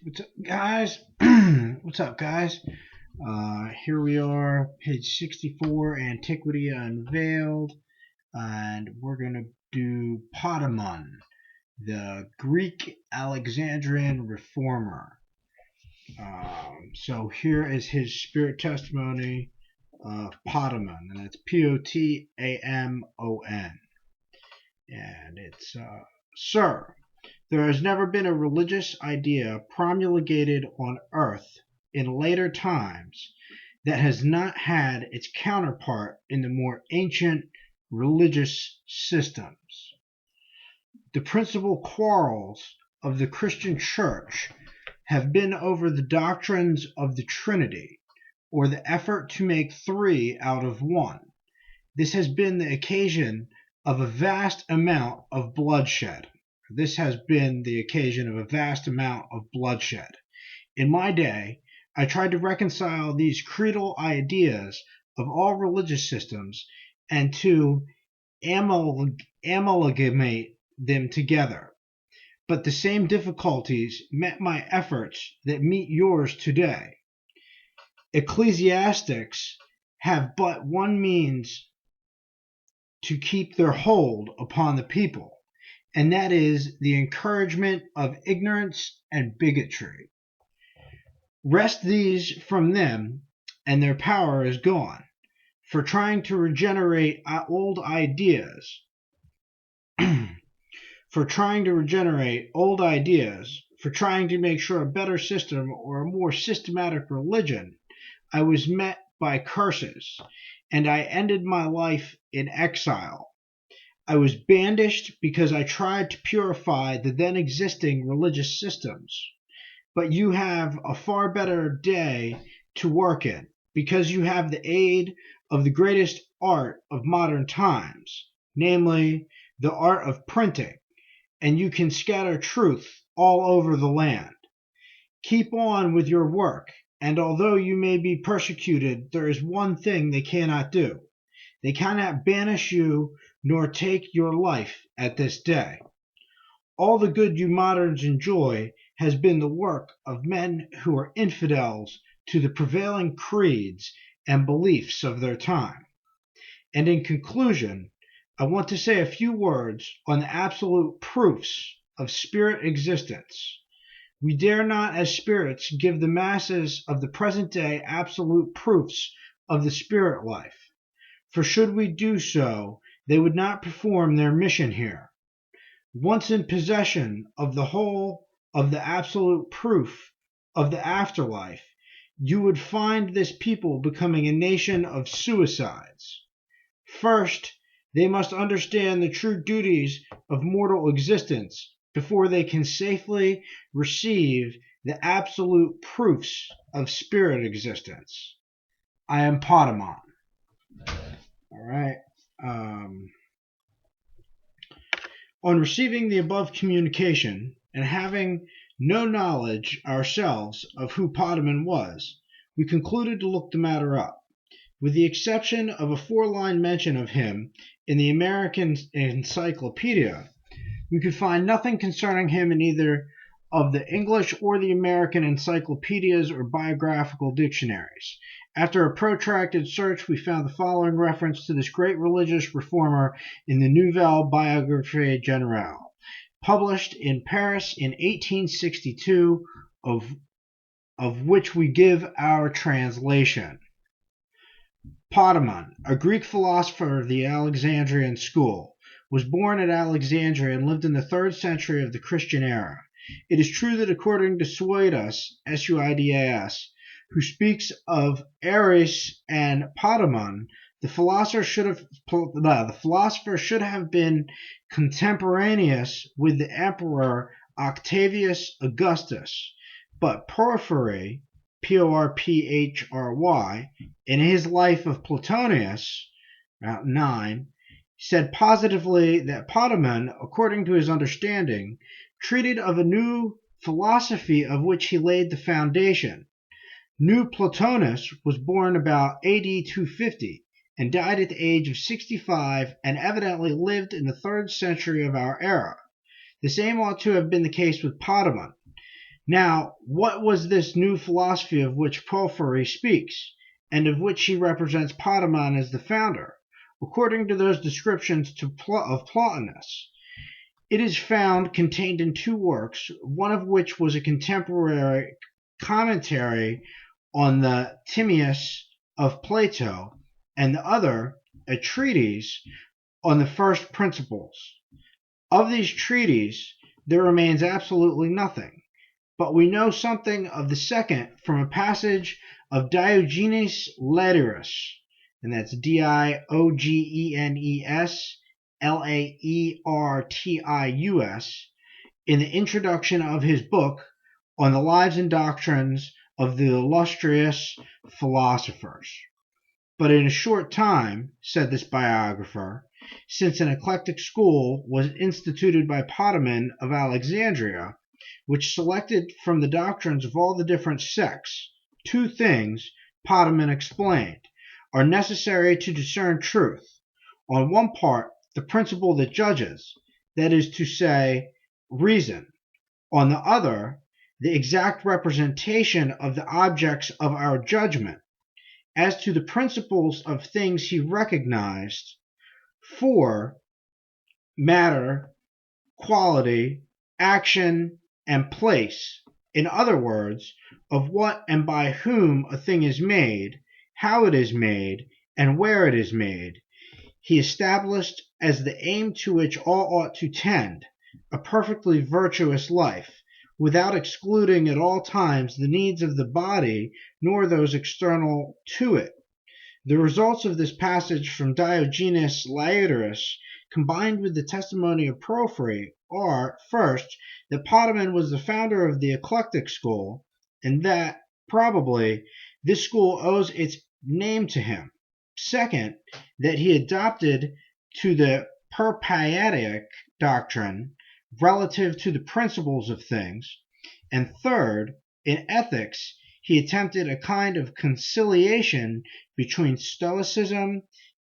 What's up, guys? What's up, guys? Here we are, page 64, Antiquity Unveiled, and we're going to do Potamon, the Greek Alexandrian Reformer. So here is his spirit testimony of Potamon, and that's Potamon. And it's, Sir, there has never been a religious idea promulgated on earth in later times that has not had its counterpart in the more ancient religious systems. The principal quarrels of the Christian Church have been over the doctrines of the Trinity, or the effort to make three out of one. This has been the occasion of a vast amount of bloodshed. This has been the occasion of a vast amount of bloodshed. In my day, I tried to reconcile these creedal ideas of all religious systems and to amalgamate them together. But the same difficulties met my efforts that meet yours today. Ecclesiastics have but one means to keep their hold upon the people, and that is the encouragement of ignorance and bigotry. Wrest these from them, and their power is gone. For trying to regenerate old ideas, for trying to make sure a better system or a more systematic religion, I was met by curses, and I ended my life in exile. I was banished because I tried to purify the then existing religious systems. But you have a far better day to work in, because you have the aid of the greatest art of modern times, namely the art of printing, and you can scatter truth all over the land. Keep on with your work, and although you may be persecuted, there is one thing they cannot do. They cannot banish you nor take your life at this day. All the good you moderns enjoy has been the work of men who are infidels to the prevailing creeds and beliefs of their time. And in conclusion, I want to say a few words on the absolute proofs of spirit existence. We dare not, as spirits, give the masses of the present day absolute proofs of the spirit life, for should we do so, they would not perform their mission here. Once in possession of the whole of the absolute proof of the afterlife, you would find this people becoming a nation of suicides. First, they must understand the true duties of mortal existence before they can safely receive the absolute proofs of spirit existence. I am Potamon. All right. On receiving the above communication, and having no knowledge ourselves of who Potamon was, we concluded to look the matter up. With the exception of a 4-line mention of him in the American Encyclopedia, we could find nothing concerning him in either of the English or the American encyclopedias or biographical dictionaries. After a protracted search, we found the following reference to this great religious reformer in the Nouvelle Biographie Générale, published in Paris in 1862, of which we give our translation. Potamon, a Greek philosopher of the Alexandrian School, was born at Alexandria and lived in the 3rd century of the Christian era. It is true that according to Suidas, Suidas, who speaks of Ares and Potamon, the philosopher should have been contemporaneous with the emperor Octavius Augustus, but Porphyry, Porphyry, in his life of Plotinus, about 9, said positively that Potamon, according to his understanding, treated of a new philosophy of which he laid the foundation. New Plotinus was born about AD 250 and died at the age of 65 and evidently lived in the 3rd century of our era. The same ought to have been the case with Potamon. Now, what was this new philosophy of which Porphyry speaks, and of which he represents Potamon as the founder? According to those descriptions of Plotinus, it is found contained in two works, one of which was a contemporary commentary on the Timaeus of Plato, and the other a treatise on the first principles. Of these treatises, there remains absolutely nothing, but we know something of the second from a passage of Diogenes Laertius, and that's Diogenes Laertius, in the introduction of his book on the lives and doctrines of the illustrious philosophers. But in a short time, said this biographer, since an eclectic school was instituted by Potamon of Alexandria, which selected from the doctrines of all the different sects, two things, Potamon explained, are necessary to discern truth. On one part, the principle that judges, that is to say, reason. On the other, the exact representation of the objects of our judgment. As to the principles of things he recognized, for matter, quality, action, and place. In other words, of what and by whom a thing is made, how it is made, and where it is made. He established as the aim to which all ought to tend, a perfectly virtuous life, without excluding at all times the needs of the body nor those external to it. The results of this passage from Diogenes Laertius, combined with the testimony of Porphyry, are, first, that Potamon was the founder of the Eclectic School, and that, probably, this school owes its name to him. Second, that he adopted to the purify doctrine relative to the principles of things. And third, in ethics, he attempted a kind of conciliation between Stoicism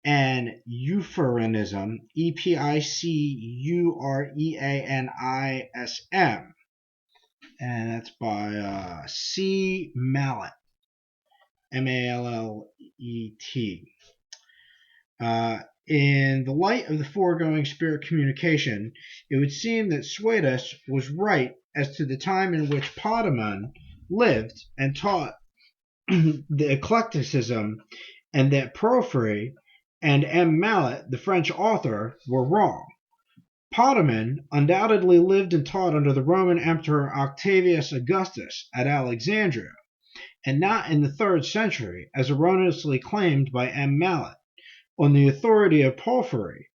and Epicureanism, Epicureanism, and that's by C. Mallet, Mallet. In the light of the foregoing spirit communication, it would seem that Suetus was right as to the time in which Potamon lived and taught the eclecticism, and that Porphyry and M. Mallet, the French author, were wrong. Potamon undoubtedly lived and taught under the Roman Emperor Octavius Augustus at Alexandria, and not in the 3rd century, as erroneously claimed by M. Mallet. On the authority of Porphyry,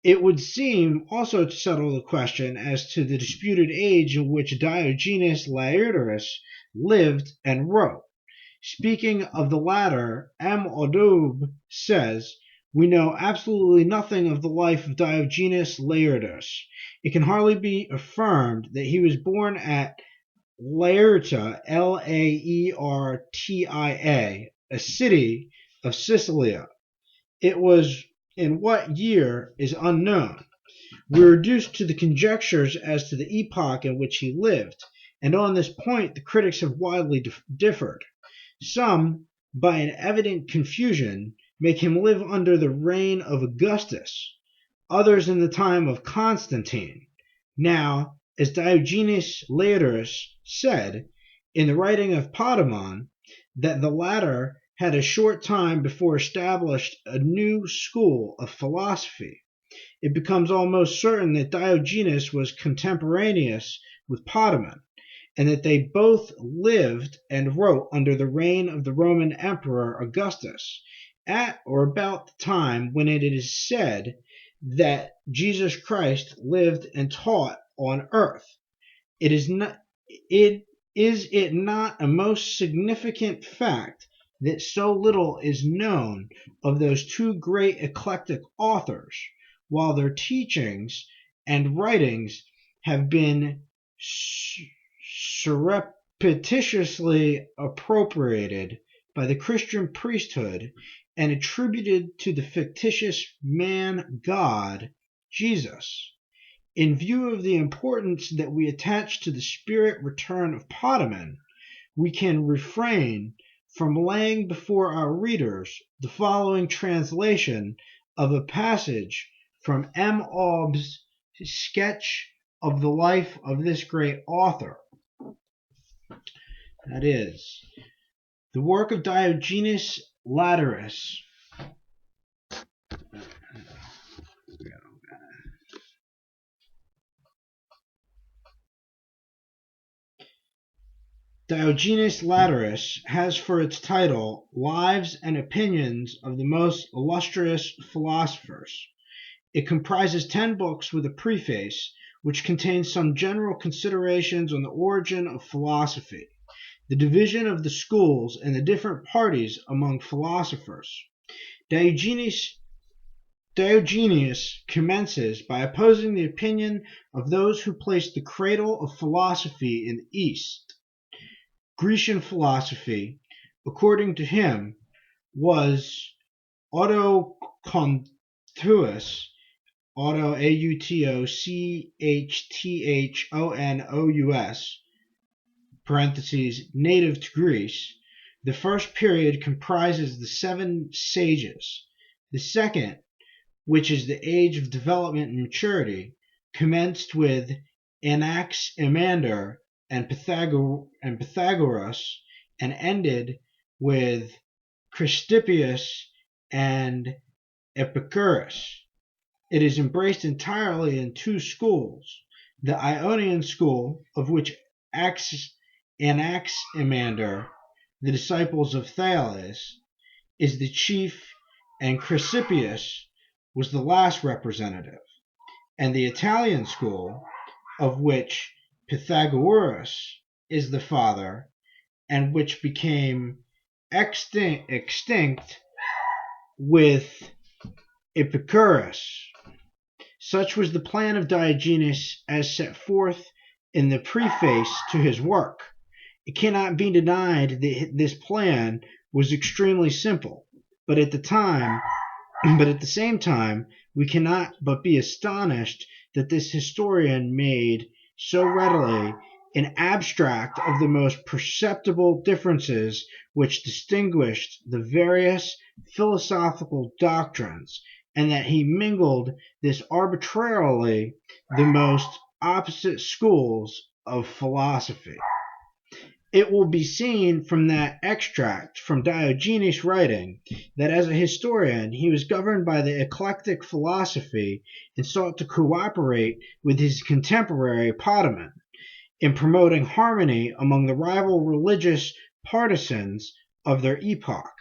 it would seem also to settle the question as to the disputed age in which Diogenes Laertius lived and wrote. Speaking of the latter, M. Audube says, "We know absolutely nothing of the life of Diogenes Laertius. It can hardly be affirmed that he was born at Laertia, Laertia, a city of Sicilia. It was in what year is unknown. We are reduced to the conjectures as to the epoch in which he lived, and on this point the critics have widely differed. Some, by an evident confusion, make him live under the reign of Augustus, others in the time of Constantine. Now, as Diogenes Laertius said, in the writing of Potamon, that the latter had a short time before established a new school of philosophy, it becomes almost certain that Diogenes was contemporaneous with Potamon, and that they both lived and wrote under the reign of the Roman Emperor Augustus, at or about the time when it is said that Jesus Christ lived and taught on earth. Is it not a most significant fact that so little is known of those two great eclectic authors, while their teachings and writings have been surreptitiously appropriated by the Christian priesthood and attributed to the fictitious man God, Jesus? In view of the importance that we attach to the spirit return of Potamon, we can refrain from laying before our readers the following translation of a passage from M. Aub's sketch of the life of this great author. That is, the work of Diogenes Laertius. Diogenes Laertius has for its title Lives and Opinions of the Most Illustrious Philosophers. It comprises 10 books with a preface, which contains some general considerations on the origin of philosophy, the division of the schools, and the different parties among philosophers. Diogenes commences by opposing the opinion of those who placed the cradle of philosophy in the East. Grecian philosophy, according to him, was autochthonous, autochthonous, parentheses, native to Greece. The first period comprises the 7 sages. The second, which is the age of development and maturity, commenced with Anaximander and Pythagoras, and ended with Chrysippus and Epicurus. It is embraced entirely in 2 schools: the Ionian school, of which Anaximander, the disciples of Thales, is the chief, and Chrysippus was the last representative, and the Italian school, of which Pythagoras is the father, and which became extinct with Epicurus. Such was the plan of Diogenes as set forth in the preface to his work. It cannot be denied that this plan was extremely simple, but at the same time, we cannot but be astonished that this historian made so readily an abstract of the most perceptible differences which distinguished the various philosophical doctrines, and that he mingled this arbitrarily the most opposite schools of philosophy. It will be seen from that extract from Diogenes' writing that as a historian he was governed by the eclectic philosophy and sought to cooperate with his contemporary Potamon in promoting harmony among the rival religious partisans of their epoch.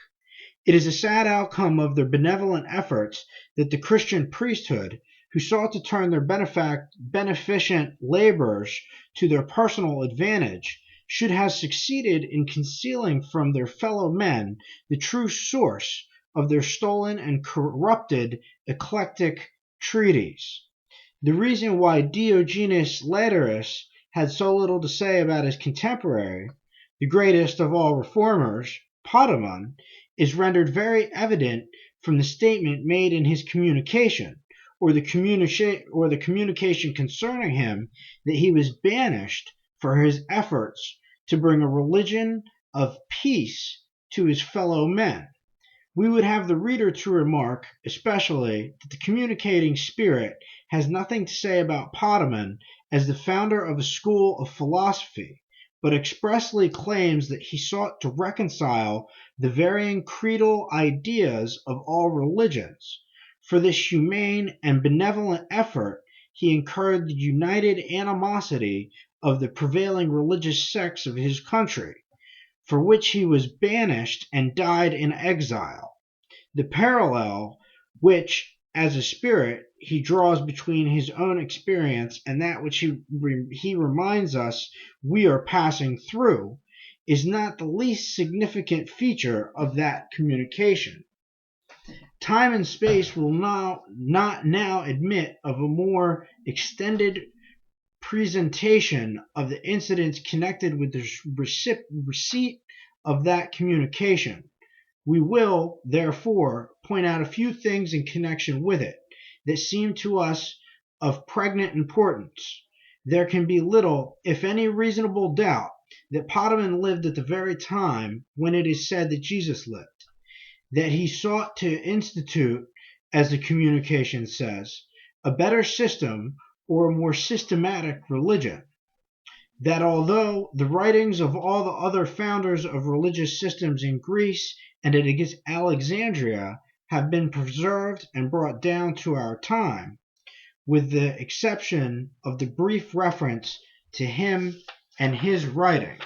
It is a sad outcome of their benevolent efforts that the Christian priesthood, who sought to turn their beneficent labors to their personal advantage, should have succeeded in concealing from their fellow men the true source of their stolen and corrupted eclectic treatises. The reason why Diogenes Laertius had so little to say about his contemporary, the greatest of all reformers, Potamon, is rendered very evident from the statement made in his communication, or the communication concerning him, that he was banished for his efforts to bring a religion of peace to his fellow men. We would have the reader to remark, especially, that the communicating spirit has nothing to say about Potamon as the founder of a school of philosophy, but expressly claims that he sought to reconcile the varying creedal ideas of all religions. For this humane and benevolent effort he incurred the united animosity of the prevailing religious sects of his country, for which he was banished and died in exile. The parallel which, as a spirit, he draws between his own experience and that which he reminds us we are passing through is not the least significant feature of that communication. Time and space will not now admit of a more extended presentation of the incidents connected with the receipt of that communication. We will, therefore, point out a few things in connection with it that seem to us of pregnant importance. There can be little, if any, reasonable doubt that Potamon lived at the very time when it is said that Jesus lived, that he sought to institute, as the communication says, a better system or a more systematic religion, that although the writings of all the other founders of religious systems in Greece and at Alexandria have been preserved and brought down to our time, with the exception of the brief reference to him and his writings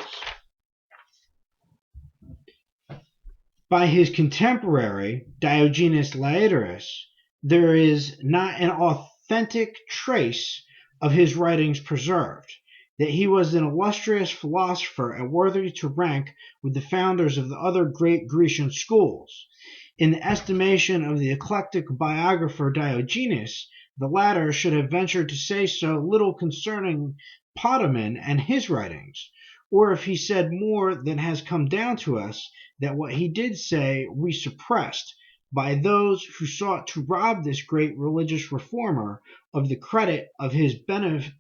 by his contemporary Diogenes Laertius, there is not an authentic trace of his writings preserved. That he was an illustrious philosopher and worthy to rank with the founders of the other great Grecian schools. In the estimation of the eclectic biographer Diogenes, the latter should have ventured to say so little concerning Potamon and his writings, or if he said more than has come down to us, that what he did say we suppressed by those who sought to rob this great religious reformer of the credit of his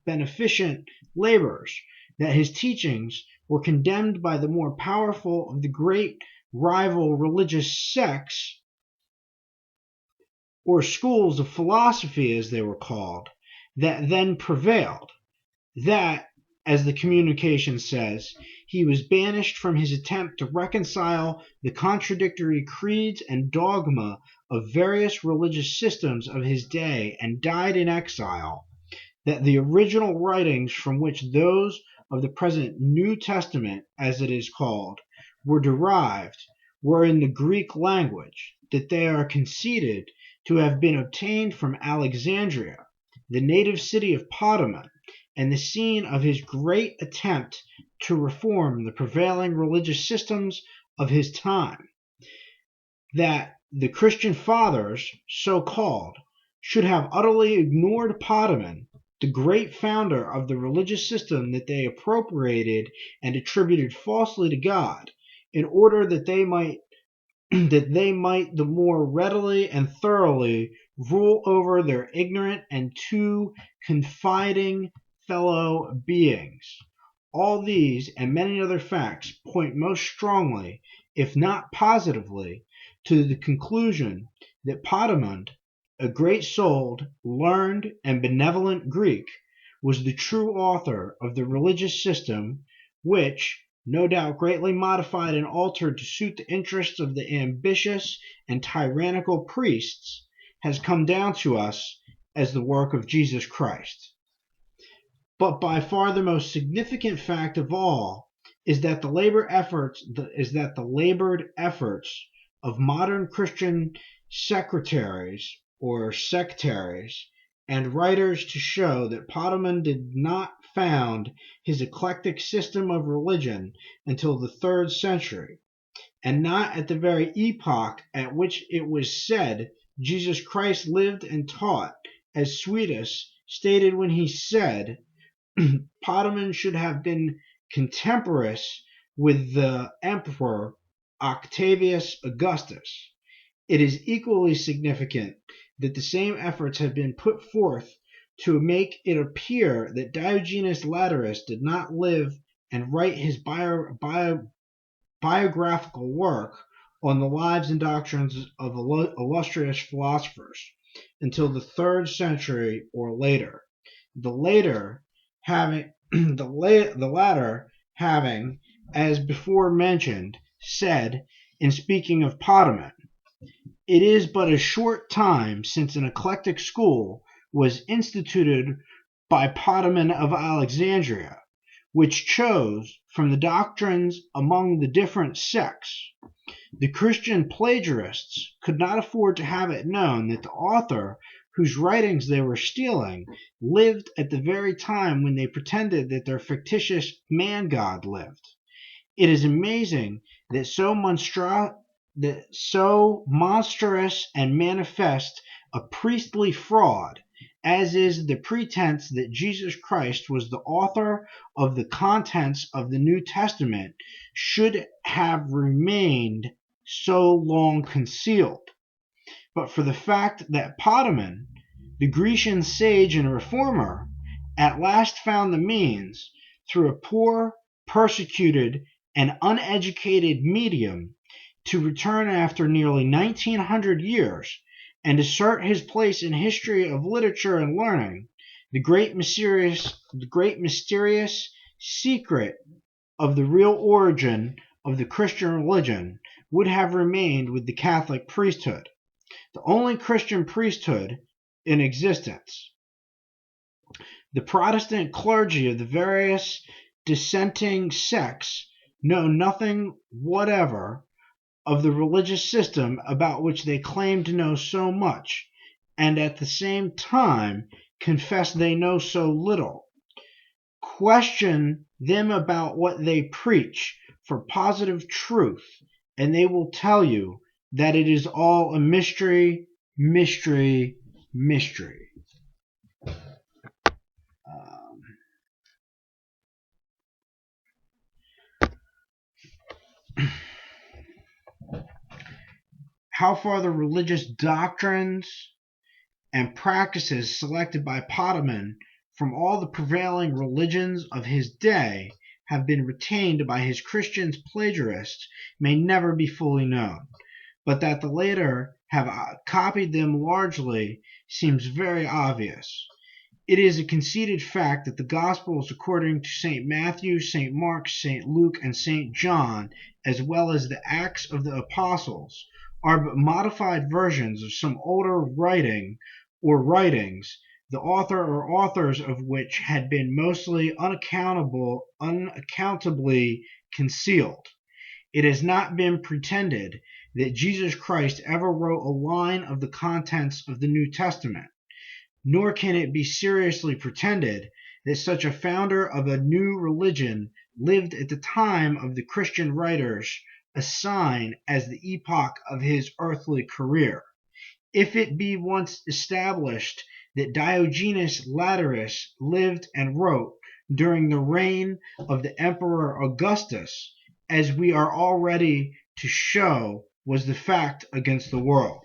beneficent labors, that his teachings were condemned by the more powerful of the great rival religious sects, or schools of philosophy as they were called, that then prevailed, that, as the communication says, he was banished from his attempt to reconcile the contradictory creeds and dogma of various religious systems of his day and died in exile, that the original writings from which those of the present New Testament, as it is called, were derived, were in the Greek language, that they are conceded to have been obtained from Alexandria, the native city of Potamon, and the scene of his great attempt to reform the prevailing religious systems of his time, that the Christian fathers, so called, should have utterly ignored Potamon, the great founder of the religious system that they appropriated and attributed falsely to God, in order that they might the more readily and thoroughly rule over their ignorant and too confiding fellow beings. All these and many other facts point most strongly, if not positively, to the conclusion that Potamon, a great-souled, learned, and benevolent Greek, was the true author of the religious system which, no doubt greatly modified and altered to suit the interests of the ambitious and tyrannical priests, has come down to us as the work of Jesus Christ. But by far the most significant fact of all is that the labored efforts of modern Christian sectaries and writers to show that Potamon did not found his eclectic system of religion until the 3rd century, and not at the very epoch at which it was said Jesus Christ lived and taught, as Suidas stated when he said, Potamon should have been contemporaneous with the Emperor Octavius Augustus. It is equally significant that the same efforts have been put forth to make it appear that Diogenes Laertius did not live and write his biographical work on the lives and doctrines of illustrious philosophers until the 3rd century or later. The latter having, as before mentioned, said in speaking of Potamon, it is but a short time since an eclectic school was instituted by Potamon of Alexandria, which chose from the doctrines among the different sects. The Christian plagiarists could not afford to have it known that the author whose writings they were stealing lived at the very time when they pretended that their fictitious man-god lived. It is amazing that so monstrous and manifest a priestly fraud as is the pretense that Jesus Christ was the author of the contents of the New Testament should have remained so long concealed. But for the fact that Potamon, The Grecian sage and reformer at last found the means, through a poor, persecuted, and uneducated medium, to return after nearly 1900 years and assert his place in history of literature and learning. The great mysterious secret of the real origin of the Christian religion would have remained with the Catholic priesthood, the only Christian priesthood in existence. The Protestant clergy of the various dissenting sects know nothing whatever of the religious system about which they claim to know so much, and at the same time confess they know so little. Question them about what they preach for positive truth, and they will tell you that it is all a mystery, mystery, mystery. How far the religious doctrines and practices selected by Potamon from all the prevailing religions of his day have been retained by his Christian plagiarists may never be fully known, but that the latter have copied them largely seems very obvious. It is a conceded fact that the Gospels according to St. Matthew, St. Mark, St. Luke, and St. John, as well as the Acts of the Apostles, are but modified versions of some older writing or writings, the author or authors of which had been mostly unaccountably concealed. It has not been pretended that Jesus Christ ever wrote a line of the contents of the New Testament, nor can it be seriously pretended that such a founder of a new religion lived at the time of the Christian writers assign as the epoch of his earthly career. If it be once established that Diogenes Laertius lived and wrote during the reign of the Emperor Augustus, as we are already to show was the fact against the world,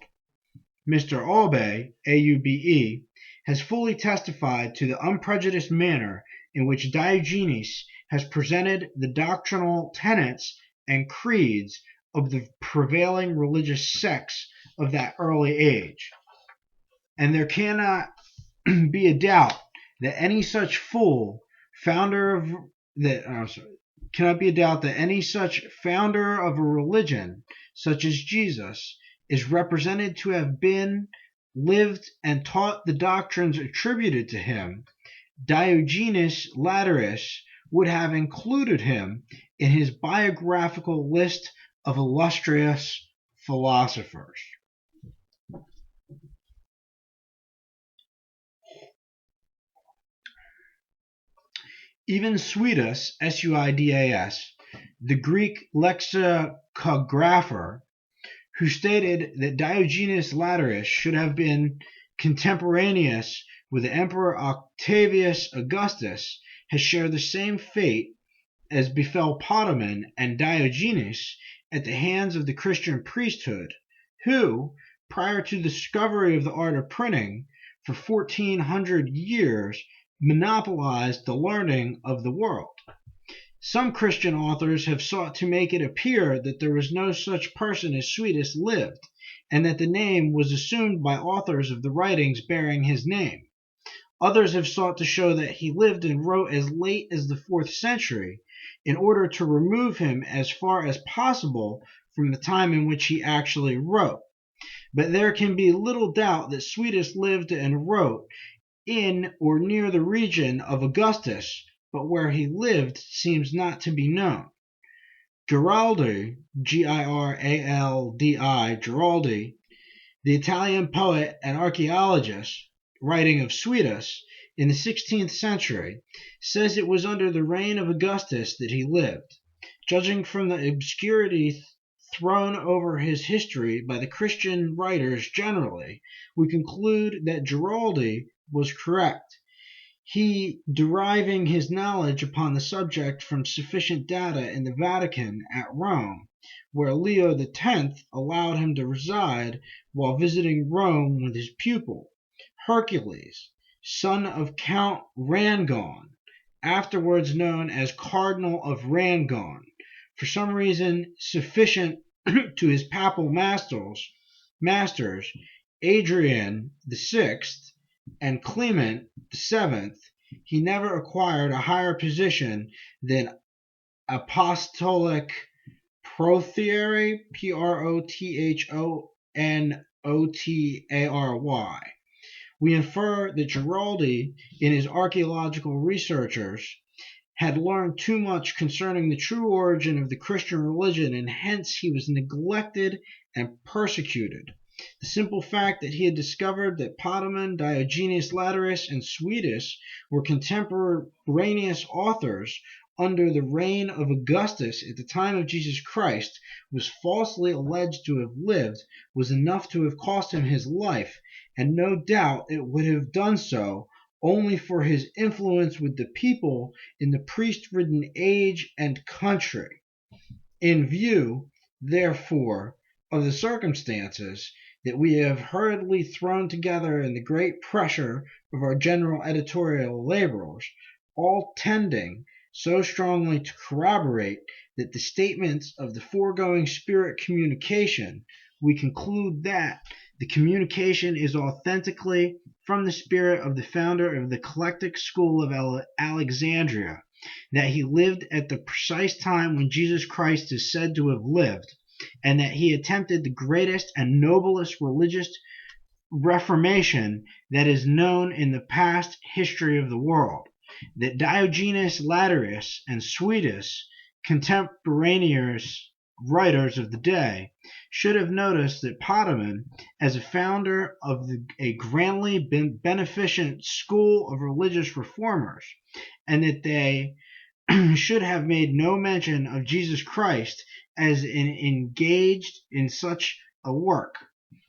Mr. Aube, A-U-B-E, has fully testified to the unprejudiced manner in which Diogenes has presented the doctrinal tenets and creeds of the prevailing religious sects of that early age. And there cannot be a doubt that any such founder of a religion such as Jesus is represented to have been, lived, and taught the doctrines attributed to him. Diogenes Laertius would have included him in his biographical list of illustrious philosophers. Even Suidas, S-U-I-D-A-S, the Greek lexicographer, who stated that Diogenes Laertius should have been contemporaneous with the Emperor Octavius Augustus, has shared the same fate as befell Potamon and Diogenes at the hands of the Christian priesthood, who, prior to the discovery of the art of printing, for 1400 years monopolized the learning of the world. Some Christian authors have sought to make it appear that there was no such person as Suidas lived, and that the name was assumed by authors of the writings bearing his name. Others have sought to show that he lived and wrote as late as the 4th century, in order to remove him as far as possible from the time in which he actually wrote. But there can be little doubt that Suidas lived and wrote in or near the region of Augustus, but where he lived seems not to be known. Giraldi, Giraldi, Giraldi, the Italian poet and archaeologist, writing of Suidas in the 16th century, says it was under the reign of Augustus that he lived. Judging from the obscurity thrown over his history by the Christian writers generally, we conclude that Giraldi was correct, he deriving his knowledge upon the subject from sufficient data in the Vatican at Rome, where Leo X allowed him to reside while visiting Rome with his pupil, Hercules, son of Count Rangon, afterwards known as Cardinal of Rangon, for some reason sufficient to his papal masters Adrian VI and Clement VII, he never acquired a higher position than apostolic prothary, Prothonotary. We infer that Giraldi, in his archaeological researches, had learned too much concerning the true origin of the Christian religion, and hence he was neglected and persecuted. The simple fact that he had discovered that Potamon, Diogenes Laertius, and Suidas were contemporaneous authors under the reign of Augustus at the time of Jesus Christ, was falsely alleged to have lived, was enough to have cost him his life, and no doubt it would have done so only for his influence with the people in the priest-ridden age and country. In view, therefore, of the circumstances that we have hurriedly thrown together and the great pressure of our general editorial labors, all tending so strongly to corroborate that the statements of the foregoing spirit communication, we conclude that the communication is authentically from the spirit of the founder of the Eclectic School of Alexandria, that he lived at the precise time when Jesus Christ is said to have lived, and that he attempted the greatest and noblest religious reformation that is known in the past history of the world, that Diogenes Laertius and Suidas, contemporaneous writers of the day, should have noticed that Potamon, as a founder of a grandly beneficent school of religious reformers, and that they should have made no mention of Jesus Christ as engaged in such a work,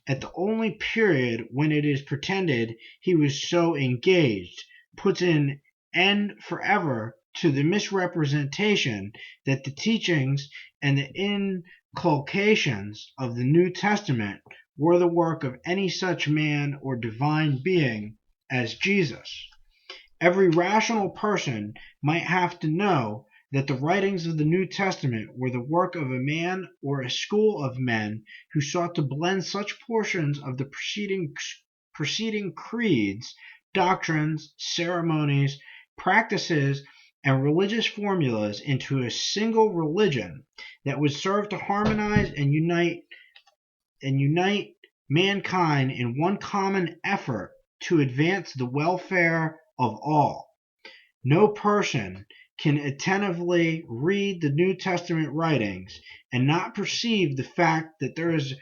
at the only period when it is pretended he was so engaged, puts an end forever to the misrepresentation that the teachings and the inculcations of the New Testament were the work of any such man or divine being as Jesus. Every rational person might have to know that the writings of the New Testament were the work of a man or a school of men who sought to blend such portions of the preceding creeds, doctrines, ceremonies, practices, and religious formulas into a single religion that would serve to harmonize and unite mankind in one common effort to advance the welfare of all. No person can attentively read the New Testament writings and not perceive the fact that there is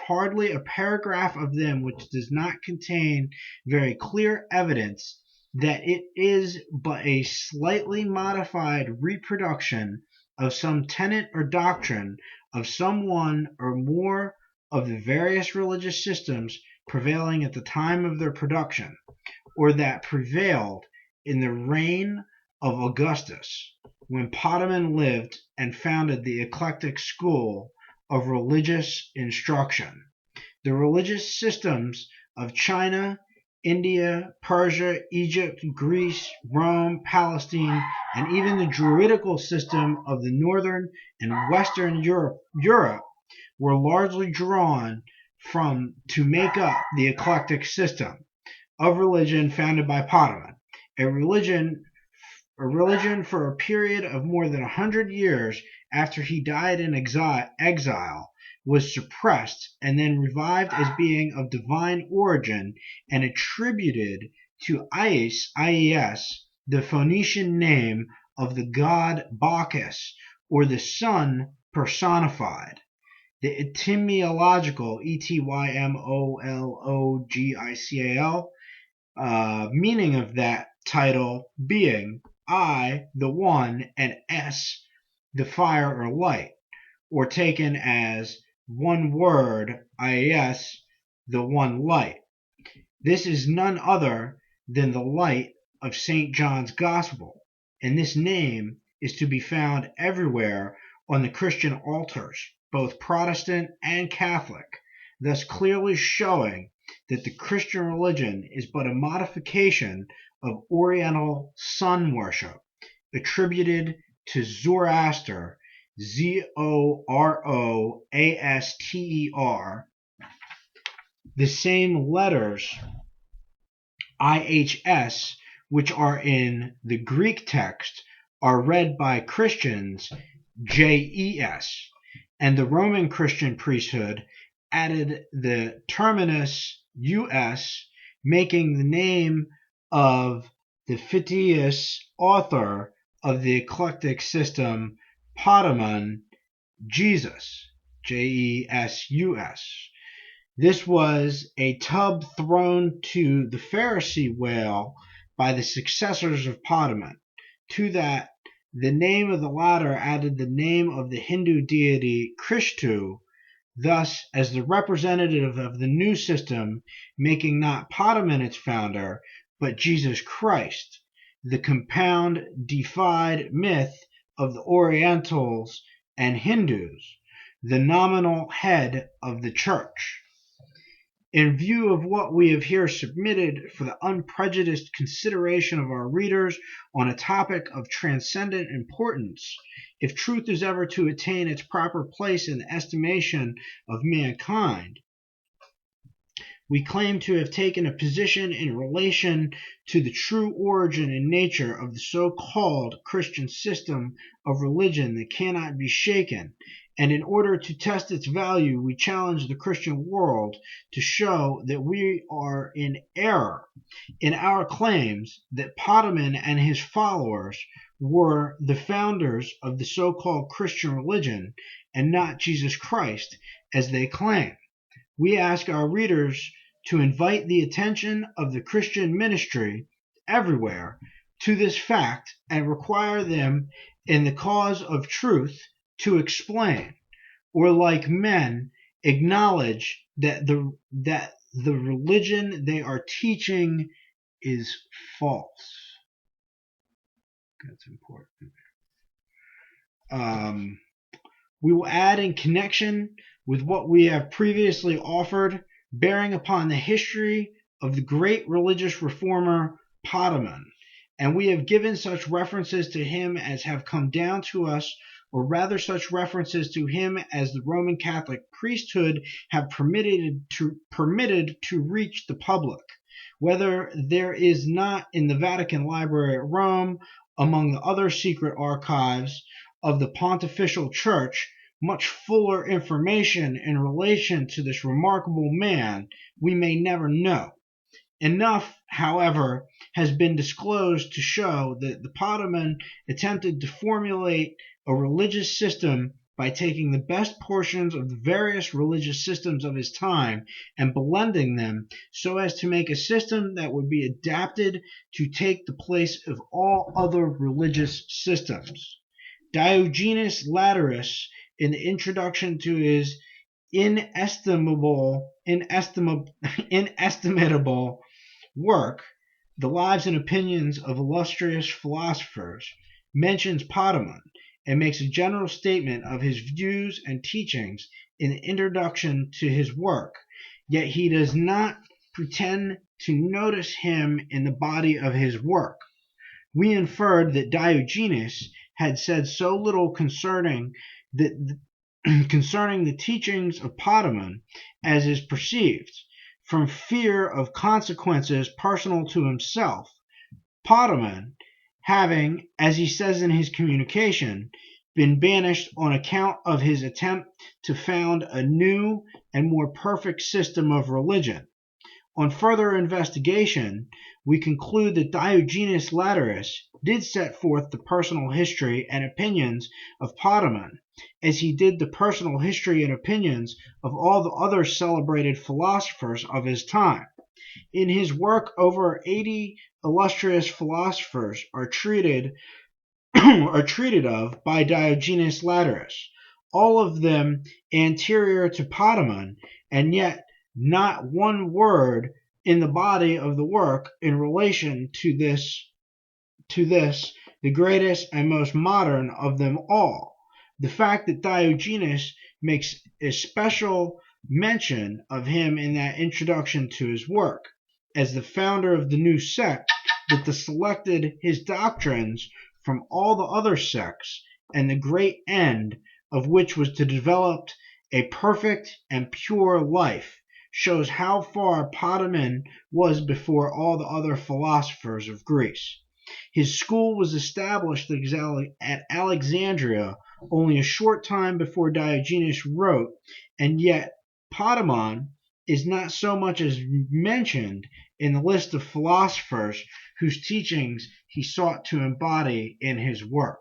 hardly a paragraph of them which does not contain very clear evidence that it is but a slightly modified reproduction of some tenet or doctrine of some one or more of the various religious systems prevailing at the time of their production, or that prevailed in the reign of Augustus, when Potamon lived and founded the Eclectic School of religious instruction. The religious systems of China, India, Persia, Egypt, Greece, Rome, Palestine, and even the Druidical system of the northern and western Europe were largely drawn from to make up the eclectic system of religion founded by Potamon, a religion for a period of more than 100 years after he died in exile, was suppressed and then revived as being of divine origin and attributed to Ies, the Phoenician name of the god Bacchus, or the sun personified. The etymological, etymological, meaning of that title being I, the one, and S, the fire or light, or taken as one word, Ies, the one light. This is none other than the light of St. John's Gospel, and this name is to be found everywhere on the Christian altars, both Protestant and Catholic, thus clearly showing that the Christian religion is but a modification of Oriental sun worship attributed to Zoroaster, Zoroaster, the same letters IHS which are in the Greek text are read by Christians JES, and the Roman Christian priesthood added the terminus US, making the name of the Fitius author of the eclectic system Potamon Jesus, Jesus. This was a tub thrown to the Pharisee whale by the successors of Potamon. To that, the name of the latter added the name of the Hindu deity Krishtu, thus as the representative of the new system, making not Potamon its founder, but Jesus Christ, the compound deified myth of the Orientals and Hindus, the nominal head of the church. In view of what we have here submitted for the unprejudiced consideration of our readers on a topic of transcendent importance, if truth is ever to attain its proper place in the estimation of mankind, we claim to have taken a position in relation to the true origin and nature of the so-called Christian system of religion that cannot be shaken, and in order to test its value, we challenge the Christian world to show that we are in error in our claims that Potamon and his followers were the founders of the so-called Christian religion and not Jesus Christ, as they claim. We ask our readers to invite the attention of the Christian ministry everywhere to this fact and require them in the cause of truth to explain, or like men, acknowledge that the religion they are teaching is false. That's important. We will add in connection with what we have previously offered, bearing upon the history of the great religious reformer Potamon, and we have given such references to him as have come down to us, or rather such references to him as the Roman Catholic priesthood have permitted to reach the public, whether there is not in the Vatican Library at Rome, among the other secret archives of the Pontifical Church, much fuller information in relation to this remarkable man, we may never know. Enough, however, has been disclosed to show that the Potamon attempted to formulate a religious system by taking the best portions of the various religious systems of his time and blending them so as to make a system that would be adapted to take the place of all other religious systems. Diogenes Laertius, in the introduction to his inestimable work, The Lives and Opinions of Illustrious Philosophers, mentions Potamon and makes a general statement of his views and teachings in the introduction to his work, yet he does not pretend to notice him in the body of his work. We inferred that Diogenes had said so little concerning the teachings of Potamon as is perceived, from fear of consequences personal to himself. Potamon, having, as he says in his communication, been banished on account of his attempt to found a new and more perfect system of religion. On further investigation, we conclude that Diogenes Laertius did set forth the personal history and opinions of Potamon, as he did the personal history and opinions of all the other celebrated philosophers of his time. In his work, over 80 illustrious philosophers are treated of by Diogenes Laertius, all of them anterior to Potamon, and yet not one word in the body of the work in relation to this, the greatest and most modern of them all. The fact that Diogenes makes especial mention of him in that introduction to his work, as the founder of the new sect that selected his doctrines from all the other sects, and the great end of which was to develop a perfect and pure life, shows how far Potamon was before all the other philosophers of Greece. His school was established at Alexandria only a short time before Diogenes wrote, and yet Potamon is not so much as mentioned in the list of philosophers whose teachings he sought to embody in his work.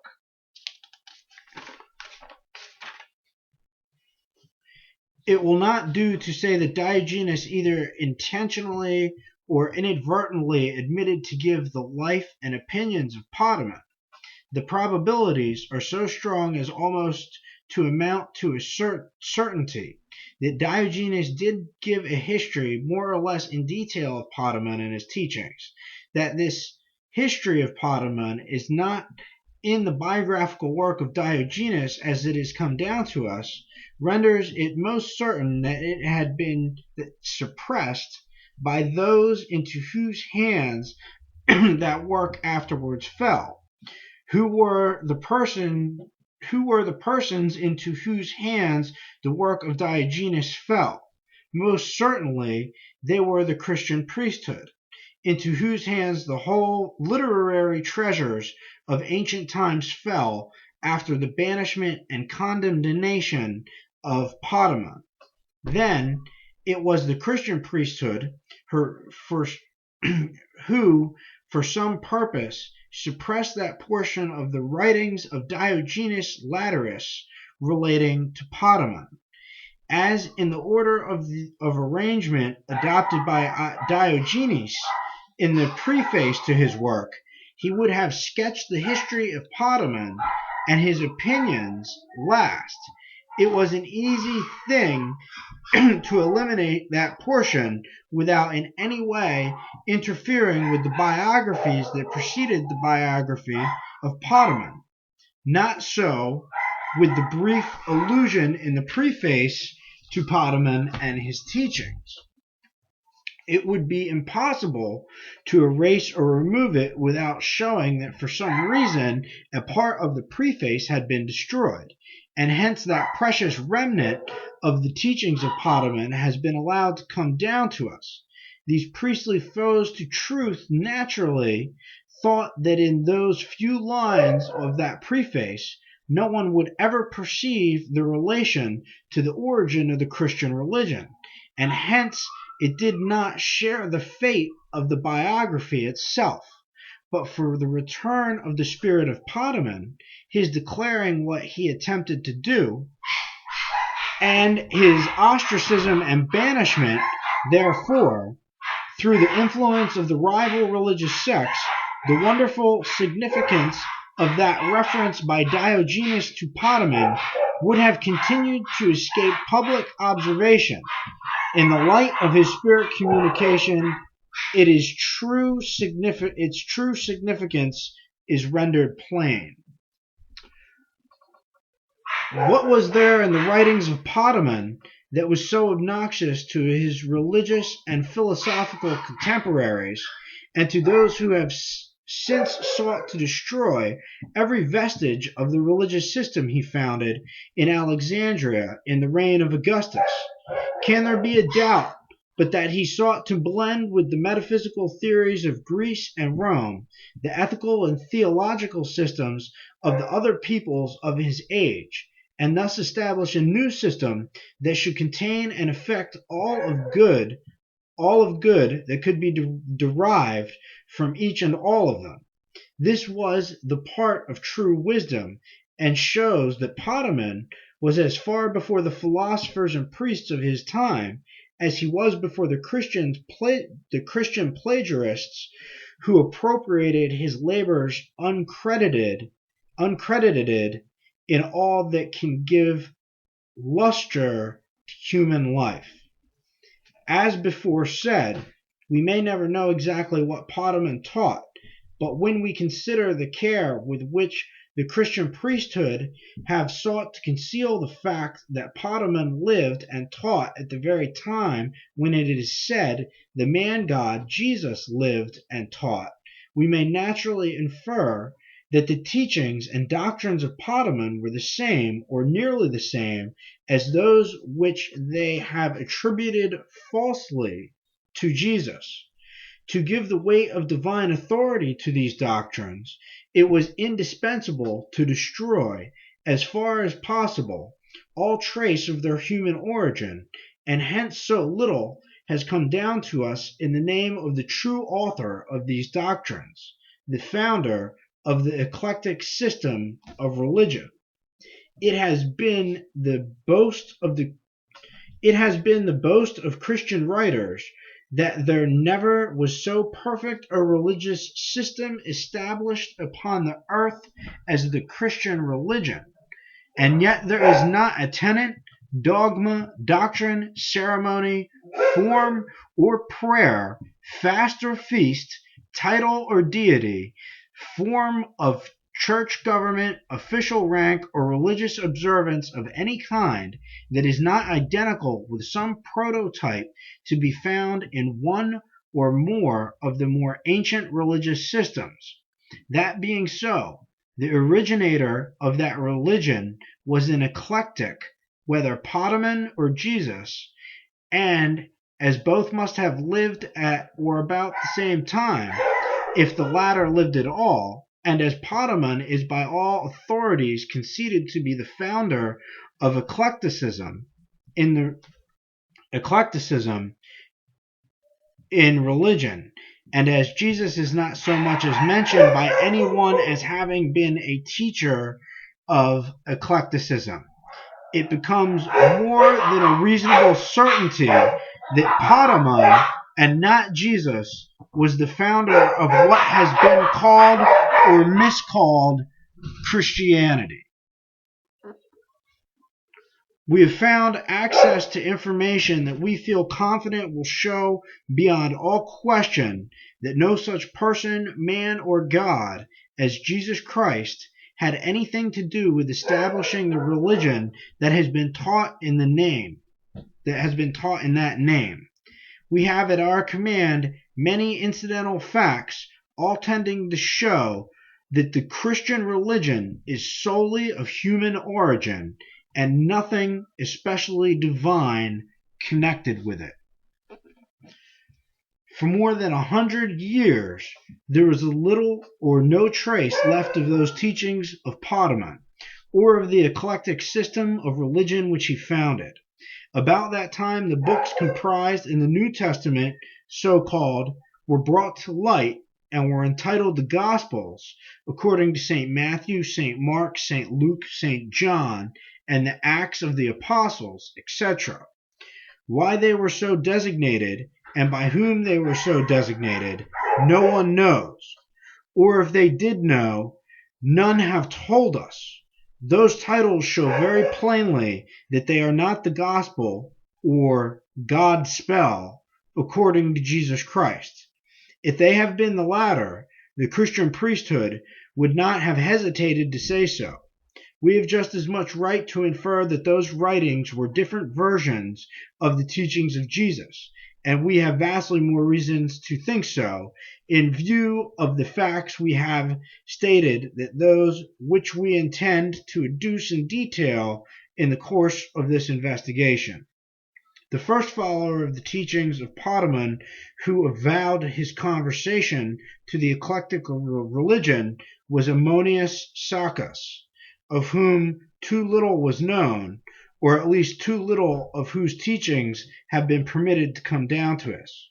It will not do to say that Diogenes either intentionally or inadvertently admitted to give the life and opinions of Potamon. The probabilities are so strong as almost to amount to a certainty that Diogenes did give a history more or less in detail of Potamon in his teachings. That this history of Potamon is not in the biographical work of Diogenes as it has come down to us renders it most certain that it had been suppressed by those into whose hands that work afterwards fell. Who were the persons into whose hands the work of Diogenes fell? Most certainly they were the Christian priesthood, into whose hands the whole literary treasures of ancient times fell after the banishment and condemnation of Potamon. Then it was the Christian priesthood who, for some purpose, suppressed that portion of the writings of Diogenes Laertius relating to Potamon. As in the order of arrangement adopted by Diogenes in the preface to his work, he would have sketched the history of Potamon and his opinions last. It was an easy thing to eliminate that portion without in any way interfering with the biographies that preceded the biography of Potamon. Not so with the brief allusion in the preface to Potamon and his teachings. It would be impossible to erase or remove it without showing that for some reason a part of the preface had been destroyed, and hence that precious remnant of the teachings of Potamon has been allowed to come down to us. These priestly foes to truth naturally thought that in those few lines of that preface no one would ever perceive the relation to the origin of the Christian religion, and hence it did not share the fate of the biography itself. But for the return of the spirit of Potamon, his declaring what he attempted to do, and his ostracism and banishment, therefore, through the influence of the rival religious sects, the wonderful significance of that reference by Diogenes to Potamon would have continued to escape public observation. In the light of his spirit communication, its true significance is rendered plain. What was there in the writings of Potamon that was so obnoxious to his religious and philosophical contemporaries, and to those who have since sought to destroy every vestige of the religious system he founded in Alexandria in the reign of Augustus? Can there be a doubt but that he sought to blend with the metaphysical theories of Greece and Rome the ethical and theological systems of the other peoples of his age, and thus establish a new system that should contain and effect all of good that could be derived from each and all of them? This was the part of true wisdom, and shows that Potamon was as far before the philosophers and priests of his time as he was before the Christian plagiarists who appropriated his labors uncredited in all that can give luster to human life. As before said, we may never know exactly what Potamon taught, but when we consider the care with which the Christian priesthood have sought to conceal the fact that Potamon lived and taught at the very time when it is said the man God Jesus lived and taught, we may naturally infer that the teachings and doctrines of Potamon were the same, or nearly the same, as those which they have attributed falsely to Jesus. To give the weight of divine authority to these doctrines, it was indispensable to destroy, as far as possible, all trace of their human origin, and hence so little has come down to us in the name of the true author of these doctrines, the founder of the eclectic system of religion. It has been the boast of Christian writers that there never was so perfect a religious system established upon the earth as the Christian religion, and yet there is not a tenet, dogma, doctrine, ceremony, form, or prayer, fast or feast, title or deity, form of church government, official rank, or religious observance of any kind that is not identical with some prototype to be found in one or more of the more ancient religious systems. That being so, the originator of that religion was an eclectic, whether Potamon or Jesus, and as both must have lived at or about the same time, if the latter lived at all, and as Potamon is by all authorities conceded to be the founder of eclecticism in religion, and as Jesus is not so much as mentioned by anyone as having been a teacher of eclecticism, it becomes more than a reasonable certainty that Potamon, and not Jesus, was the founder of what has been called or miscalled Christianity. We have found access to information that we feel confident will show beyond all question that no such person, man, or God as Jesus Christ had anything to do with establishing the religion that has been taught in that name. We have at our command many incidental facts, all tending to show that the Christian religion is solely of human origin, and nothing especially divine connected with it. For more than 100 years, there is little or no trace left of those teachings of Potamon, or of the eclectic system of religion which he founded. About that time, the books comprised in the New Testament, so-called, were brought to light and were entitled the Gospels, according to St. Matthew, St. Mark, St. Luke, St. John, and the Acts of the Apostles, etc. Why they were so designated, and by whom they were so designated, no one knows, or if they did know, none have told us. Those titles show very plainly that they are not the gospel, or God spell, according to Jesus Christ. If they have been the latter, the Christian priesthood would not have hesitated to say so. We have just as much right to infer that those writings were different versions of the teachings of Jesus, and we have vastly more reasons to think so, in view of the facts we have stated than those which we intend to adduce in detail in the course of this investigation. The first follower of the teachings of Potamon, who avowed his conversion to the eclectic religion, was Ammonius Saccas, of whom too little was known, or at least too little of whose teachings have been permitted to come down to us.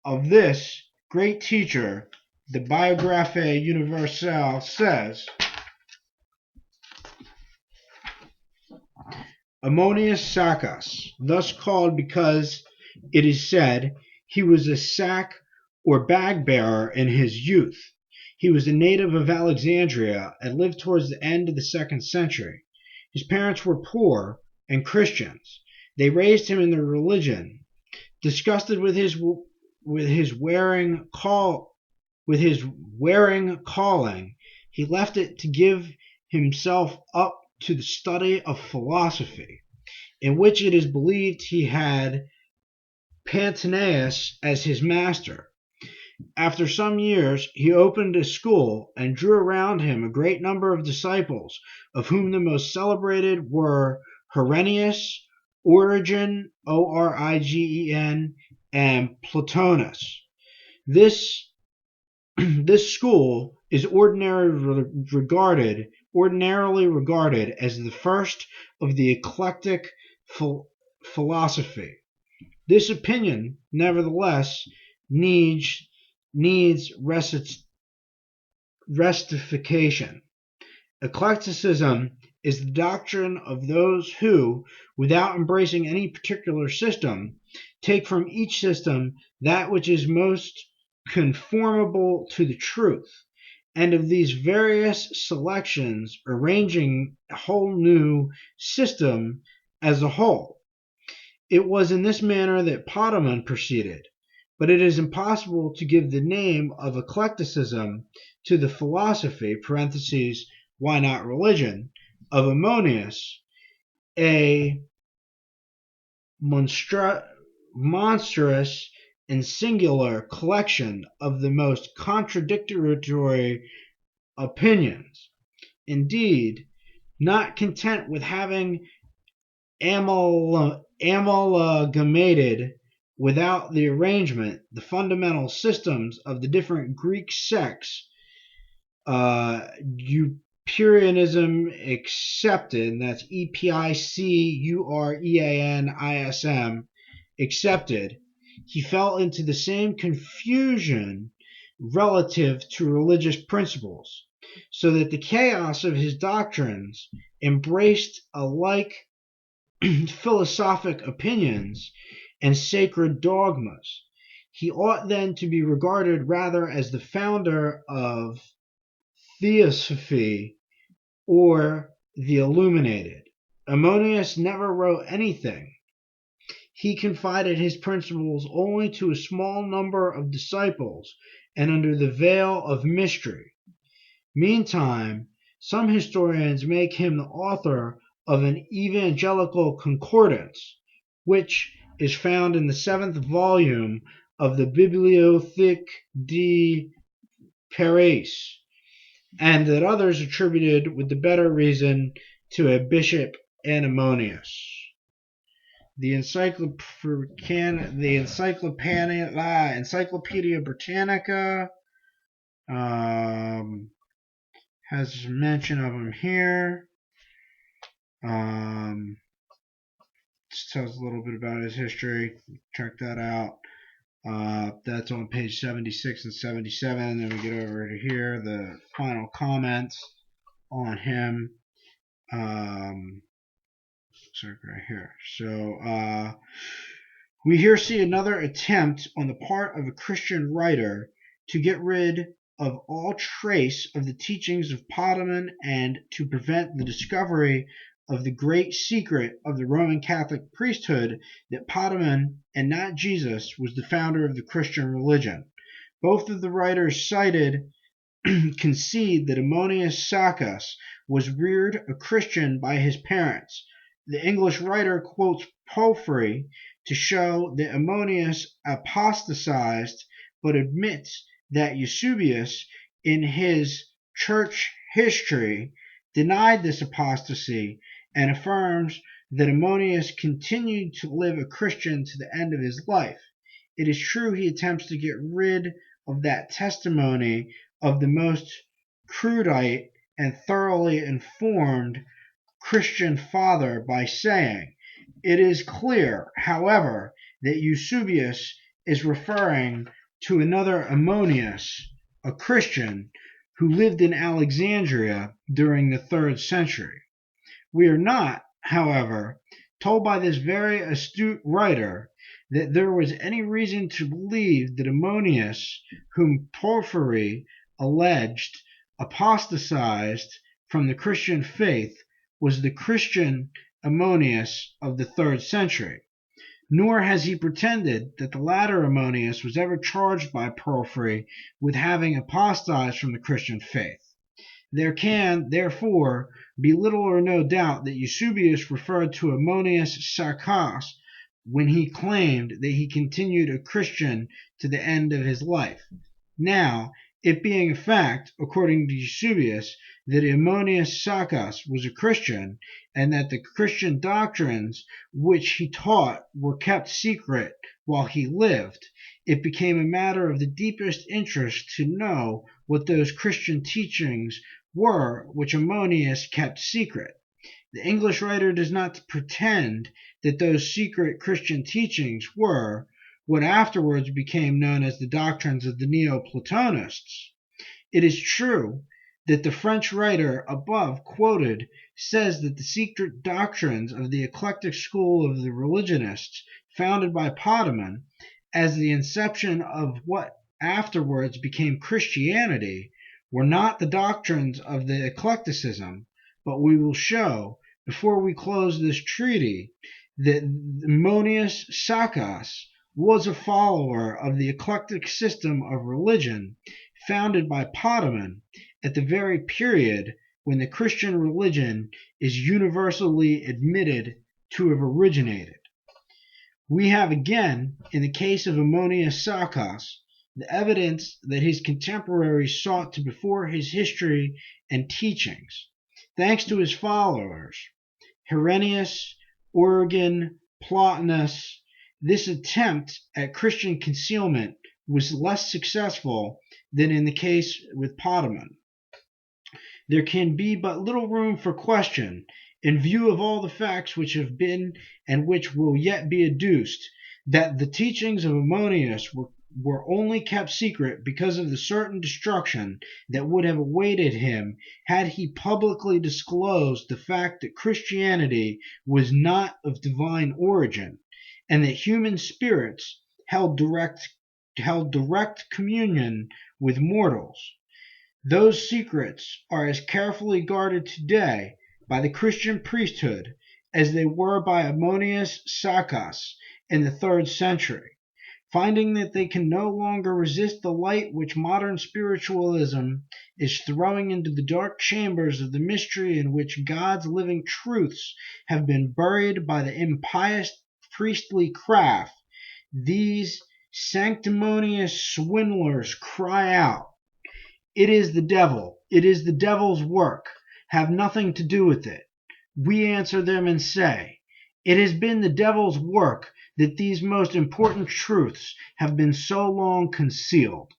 Of this great teacher, the Biographie Universelle says, Ammonius Saccas, thus called because it is said he was a sack or bag bearer in his youth. He was a native of Alexandria and lived towards the end of the 2nd century. His parents were poor and Christians. They raised him in their religion. Disgusted with his wearing calling, he left it to give himself up to the study of philosophy, in which it is believed he had Pantanaeus as his master. After some years, he opened a school and drew around him a great number of disciples, of whom the most celebrated were Herennius, Origen, Origen, and Plotinus. This this school is ordinarily regarded as the first of the eclectic philosophy. This opinion, nevertheless, needs rectification. Eclecticism is the doctrine of those who, without embracing any particular system, take from each system that which is most conformable to the truth, and of these various selections arranging a whole new system as a whole. It was in this manner that Potamon proceeded, but it is impossible to give the name of eclecticism to the philosophy (why not religion) of Ammonius, a monstrous and singular collection of the most contradictory opinions. Indeed, not content with having amalgamated without the arrangement the fundamental systems of the different Greek sects, Epicureanism accepted, that's Epicureanism accepted, he fell into the same confusion relative to religious principles, so that the chaos of his doctrines embraced alike philosophic opinions and sacred dogmas. He ought then to be regarded rather as the founder of Theosophy or the illuminated. Ammonius never wrote anything. He confided his principles only to a small number of disciples and under the veil of mystery. Meantime, some historians make him the author of an evangelical concordance, which is found in the 7th volume of the Bibliothèque de Paris, and that others attributed with the better reason to a bishop Ammonius. The Encyclopedia Britannica has mention of him here. Just tells a little bit about his history. Check that out. That's on page 76 and 77. Then we get over to here, the final comments on him. Right here. So we here see another attempt on the part of a Christian writer to get rid of all trace of the teachings of Potamon and to prevent the discovery of the great secret of the Roman Catholic priesthood, that Potamon and not Jesus was the founder of the Christian religion. Both of the writers cited concede that Ammonius Saccas was reared a Christian by his parents. The English writer quotes Porphyry to show that Ammonius apostatized, but admits that Eusebius, in his church history, denied this apostasy and affirms that Ammonius continued to live a Christian to the end of his life. It is true he attempts to get rid of that testimony of the most erudite and thoroughly informed Christian father by saying, "It is clear, however, that Eusebius is referring to another Ammonius, a Christian, who lived in Alexandria during the 3rd century." We are not, however, told by this very astute writer that there was any reason to believe that Ammonius, whom Porphyry alleged apostatized from the Christian faith, was the Christian Ammonius of the 3rd century. Nor has he pretended that the latter Ammonius was ever charged by Porphyry with having apostatized from the Christian faith. There can, therefore, be little or no doubt that Eusebius referred to Ammonius Saccas when he claimed that he continued a Christian to the end of his life. Now, it being a fact, according to Eusebius, that Ammonius Saccas was a Christian, and that the Christian doctrines which he taught were kept secret while he lived, it became a matter of the deepest interest to know what those Christian teachings were which Ammonius kept secret. The English writer does not pretend that those secret Christian teachings were what afterwards became known as the doctrines of the Neoplatonists. It is true that the French writer above quoted says that the secret doctrines of the Eclectic School of the Religionists, founded by Potamon, as the inception of what afterwards became Christianity, were not the doctrines of the eclecticism, but we will show, before we close this treaty, that Ammonius Saccas was a follower of the eclectic system of religion founded by Potamon at the very period when the Christian religion is universally admitted to have originated. We have again, in the case of Ammonius Saccas, the evidence that his contemporaries sought to before his history and teachings. Thanks to his followers, Herennius, Origen, Plotinus, this attempt at Christian concealment was less successful than in the case with Potamon. There can be but little room for question, in view of all the facts which have been and which will yet be adduced, that the teachings of Ammonius were only kept secret because of the certain destruction that would have awaited him had he publicly disclosed the fact that Christianity was not of divine origin, and that human spirits held direct communion with mortals. Those secrets are as carefully guarded today by the Christian priesthood as they were by Ammonius Saccas in the 3rd century. Finding that they can no longer resist the light which modern spiritualism is throwing into the dark chambers of the mystery in which God's living truths have been buried by the impious priestly craft, these sanctimonious swindlers cry out, "It is the devil. It is the devil's work. Have nothing to do with it." We answer them and say, it has been the devil's work that these most important truths have been so long concealed.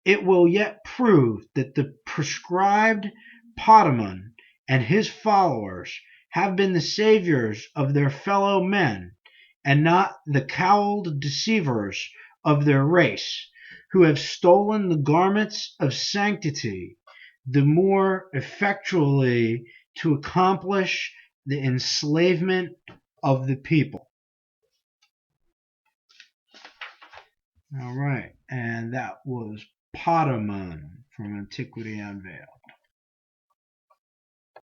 It will yet prove that the proscribed Potamon and his followers have been the saviors of their fellow men, and not the cowled deceivers of their race, who have stolen the garments of sanctity the more effectually to accomplish the enslavement of the people. All right, and that was Potamon from Antiquity Unveiled.